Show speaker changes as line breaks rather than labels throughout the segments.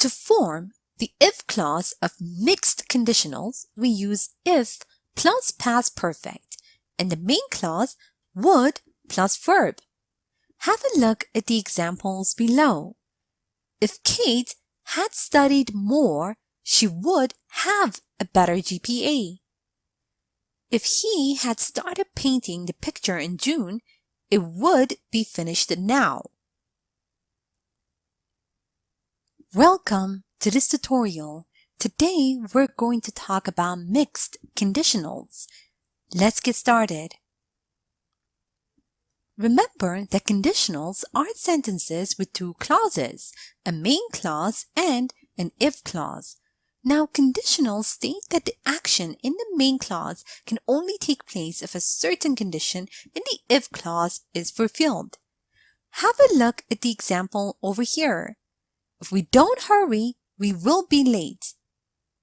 To form the if clause of mixed conditionals, we use if plus past perfect and the main clause would plus verb. Have a look at the examples below. If Kate had studied more, she would have a better GPA. If he had started painting the picture in June, it would be finished now. Welcome to this tutorial. Today we're going to talk about mixed conditionals. Let's get started. Remember that conditionals are sentences with two clauses, a main clause and an if clause. Now, conditionals state that the action in the main clause can only take place if a certain condition in the if clause is fulfilled. Have a look at the example over here. If we don't hurry, we will be late.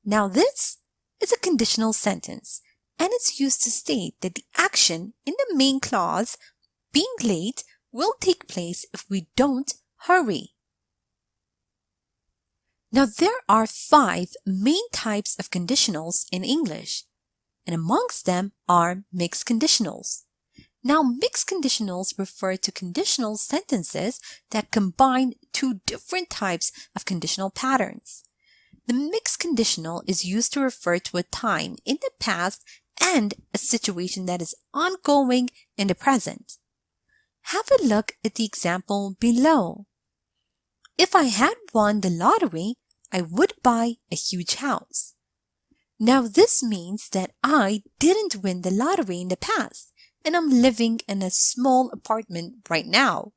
Now, this is a conditional sentence, and it's used to state that the action in the main clause, being late, will take place if we don't hurry. Now, there are 5 main types of conditionals in English, and amongst them are mixed conditionals. Now, mixed conditionals refer to conditional sentences that combine two different types of conditional patterns. The mixed conditional is used to refer to a time in the past and a situation that is ongoing in the present. Have a look at the example below. If I had won the lottery, I would buy a huge house. Now, this means that I didn't win the lottery in the past, and I'm living in a small apartment right now.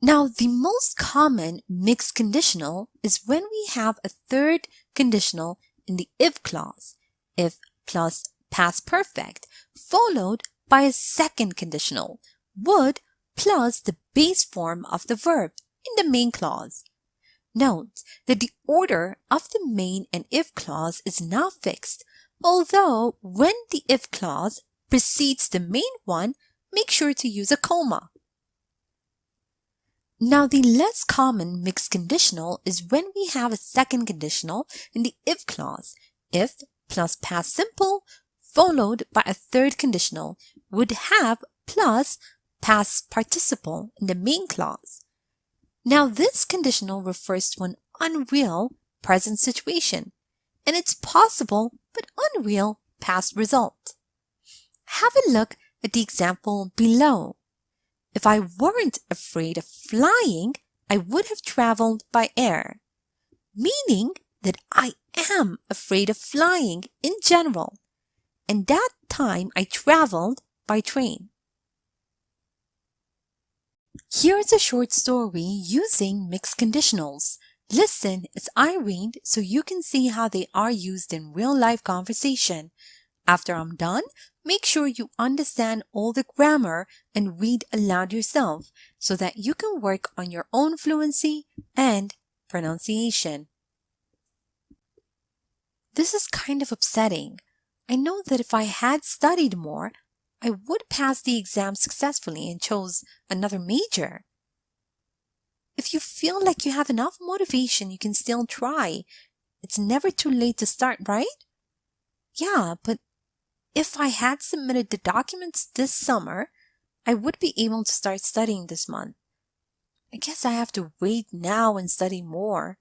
Now, the most common mixed conditional is when we have a third conditional in the if clause, if plus past perfect, followed by a second conditional, would plus the base form of the verb in the main clause. Note that the order of the main and if clause is not fixed, although when the if clause precedes the main one, make sure to use a comma. Now, the less common mixed conditional is when we have a second conditional in the if clause, if plus past simple, followed by a third conditional, would have plus past participle in the main clause. Now, this conditional refers to an unreal present situation, and it's possible but unreal past result. Have a look at the example below. If I weren't afraid of flying, I would have traveled by air, meaning that I am afraid of flying in general, and that time I traveled by train. Here's a short story using mixed conditionals. Listen as I read so you can see how they are used in real-life conversation. After I'm done, make sure you understand all the grammar and read aloud yourself so that you can work on your own fluency and pronunciation. This is kind of upsetting. I know that if I had studied more, I would pass the exam successfully and chose another major. If you feel like you have enough motivation, you can still try. It's never too late to start, right? Yeah, but if I had submitted the documents this summer, I would be able to start studying this month. I guess I have to wait now and study more.